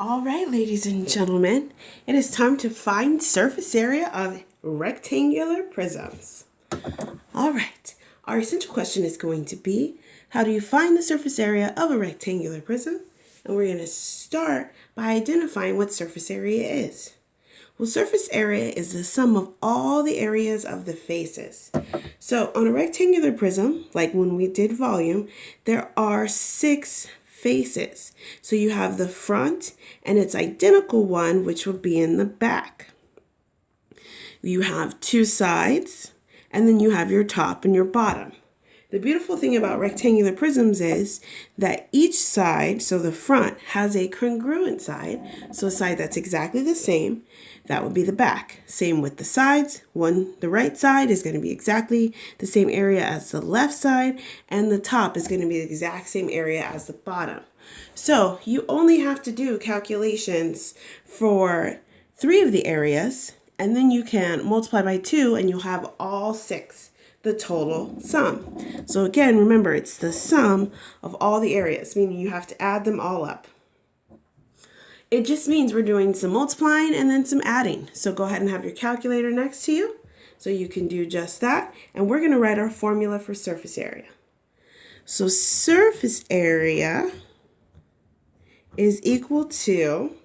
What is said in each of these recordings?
All right, ladies and gentlemen, it is time to find surface area of rectangular prisms. All right, our essential question is going to be, how do you find the surface area of a rectangular prism? And we're going to start by identifying what surface area is. Well, surface area is the sum of all the areas of the faces. So on a rectangular prism, like when we did volume, there are 6 faces. So you have the front and its identical one, which will be in the back. You have 2 sides, and then you have your top and your bottom. The beautiful thing about rectangular prisms is that each side, so the front, has a congruent side, so a side that's exactly the same. That would be the back. Same with the sides. The right side is going to be exactly the same area as the left side, and the top is going to be the exact same area as the bottom. So you only have to do calculations for 3 of the areas, and then you can multiply by 2 and you'll have all 6. The total sum. So again, remember, it's the sum of all the areas, meaning you have to add them all up. It just means we're doing some multiplying and then some adding. So go ahead and have your calculator next to you so you can do just that. And we're going to write our formula for surface area. So surface area is equal to,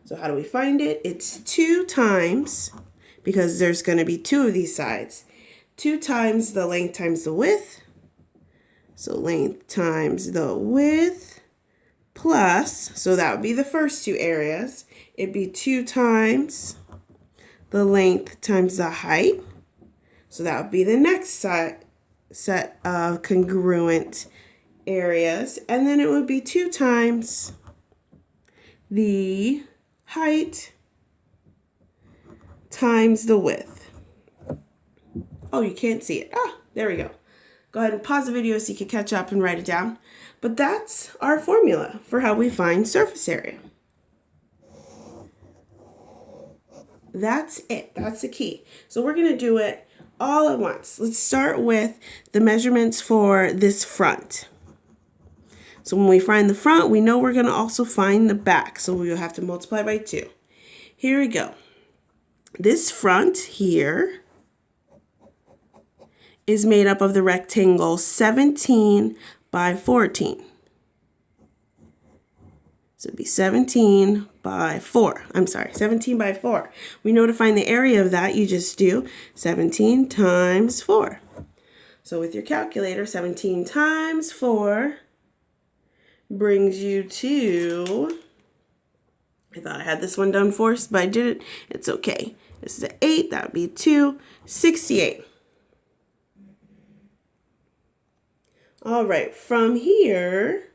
so how do we find it? It's 2 times, because there's going to be 2 of these sides, 2 times the length times the width. So length times the width plus, so that would be the first 2 areas. It'd be 2 times the length times the height. So that would be the next set of congruent areas. And then it would be 2 times the height times the width. Oh, you can't see it. There we go. Go ahead and pause the video so you can catch up and write it down. But that's our formula for how we find surface area. That's it. That's the key. So we're going to do it all at once. Let's start with the measurements for this front. So when we find the front, we know we're going to also find the back. So we'll have to multiply by 2. Here we go. This front here is made up of the rectangle 17 by 14. So it'd be 17 by 4. 17 by 4. We know to find the area of that, you just do 17 times 4. So with your calculator, 17 times 4 brings you to, I thought I had this one done first, but I didn't. It's okay. This is an 8, that would be 2, 68. All right, from here,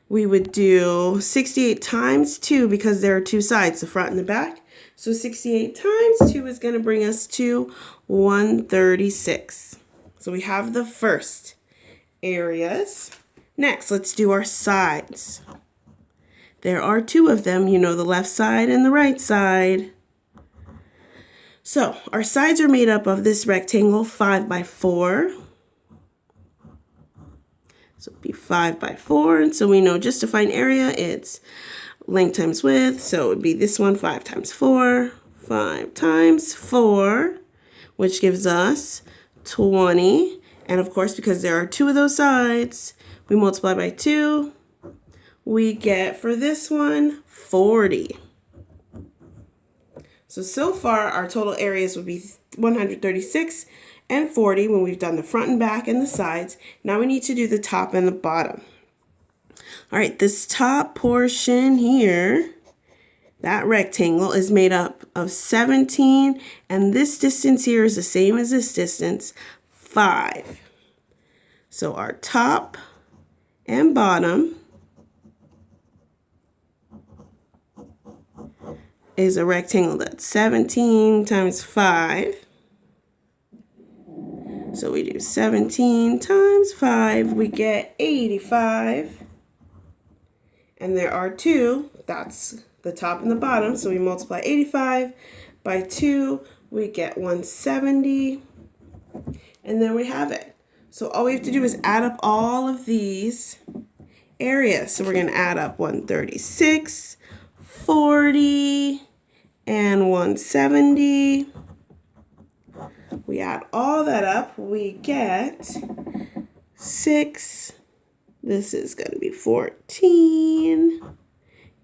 we would do 68 times 2 because there are 2 sides, the front and the back. So 68 times 2 is going to bring us to 136. So we have the first areas. Next, let's do our sides. There are 2 of them, you know, the left side and the right side. So our sides are made up of this rectangle 5 by 4. So it'd be 5 by 4, and so we know just to find area, it's length times width, so it would be this one, 5 times 4, 5 times 4, which gives us 20, and of course, because there are 2 of those sides, we multiply by 2, we get, for this one, 40. So far, our total areas would be 136 and 40 when we've done the front and back and the sides. Now we need to do the top and the bottom. All right, this top portion here, that rectangle is made up of 17, and this distance here is the same as this distance, 5. So our top and bottom is a rectangle that's 17 times 5. So we do 17 times 5, we get 85. And there are 2, that's the top and the bottom, so we multiply 85 by 2, we get 170. And then we have it. So all we have to do is add up all of these area. So we're going to add up 136, 40, and 170. We add all that up, we get 6. This is going to be 14.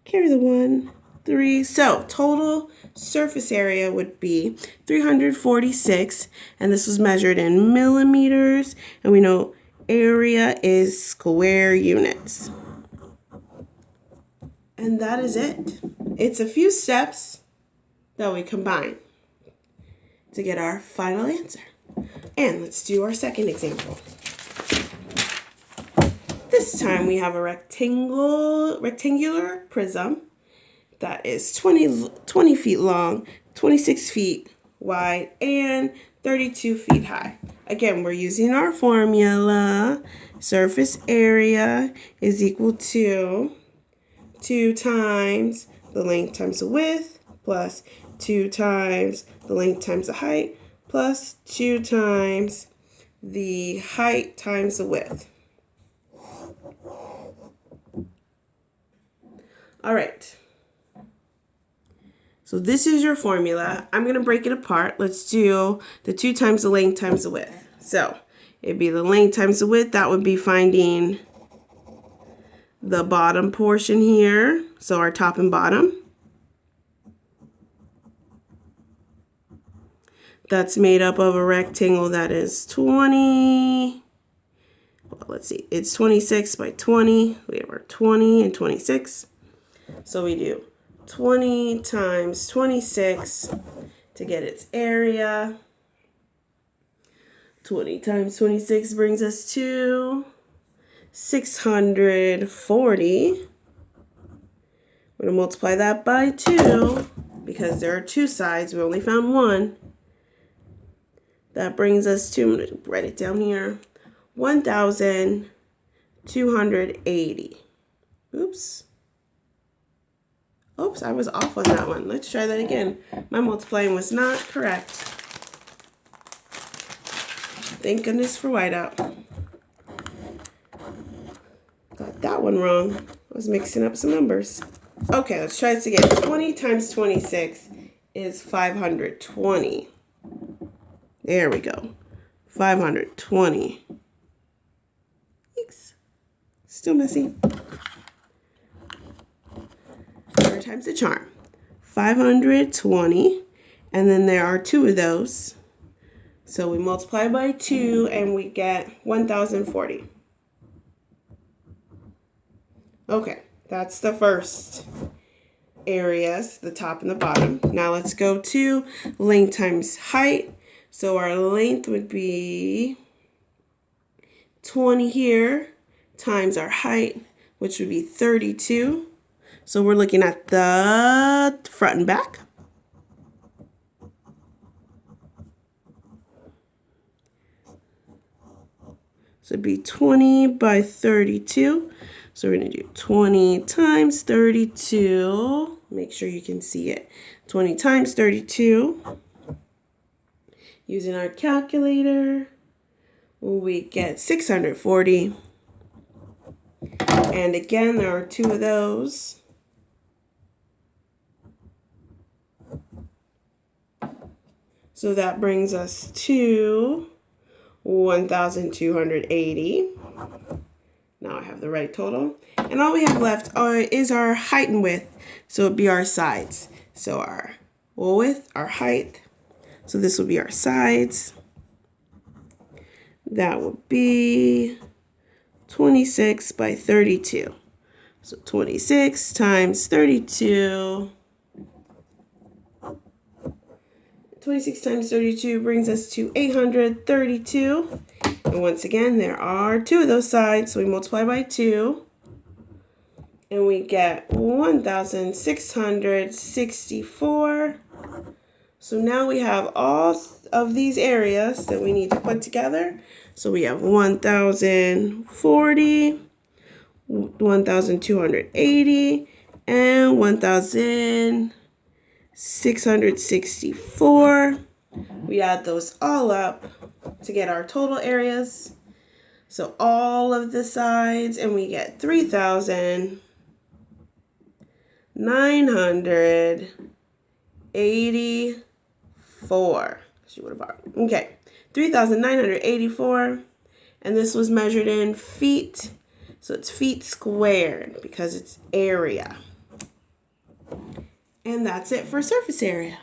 Carry the 1, 3. So total surface area would be 346, and this was measured in millimeters, and we know area is square units. And that is it. It's a few steps that we combine to get our final answer. And let's do our second example. This time we have a rectangular prism that is 20 feet long, 26 feet wide, and 32 feet high. Again, we're using our formula. Surface area is equal to 2 times the length times the width plus 2 times the length times the height plus 2 times the height times the width. All right. So this is your formula. I'm going to break it apart. Let's do the 2 times the length times the width. So it'd be the length times the width. That would be finding the bottom portion here. So our top and bottom. That's made up of a rectangle that is 20. Well, let's see. It's 26 by 20. We have our 20 and 26. So we do 20 times 26 to get its area. 20 times 26 brings us to 640. We're going to multiply that by 2 because there are 2 sides. We only found 1. That brings us to, I'm going to write it down here, 1,280. Oops, I was off on that one. Let's try that again. My multiplying was not correct. Thank goodness for whiteout. Got that one wrong. I was mixing up some numbers. Okay, let's try this again. 20 times 26 is 520. There we go. 520. Thanks. Still messy. Third time's the charm. 520. And then there are 2 of those. So we multiply by 2 and we get 1,040. Okay, that's the first areas, the top and the bottom. Now let's go to length times height. So our length would be 20 here times our height, which would be 32. So we're looking at the front and back. So it'd be 20 by 32. So we're going to do 20 times 32. Make sure you can see it. 20 times 32. Using our calculator, we get 640. And again, there are 2 of those. So that brings us to 1,280. Now I have the right total. And all we have left is our height and width. So it'd be our sides. So our width, our height. So this will be our sides. That would be 26 by 32. So 26 times 32. 26 times 32 brings us to 832. And once again, there are 2 of those sides. So we multiply by 2. And we get 1,664. So now we have all of these areas that we need to put together. So we have 1,040, 1,280, and 1,664. We add those all up to get our total areas. So all of the sides, and we get 3,984. She would have borrowed. Okay, 3,984, and this was measured in feet, so it's feet squared because it's area. And that's it for surface area.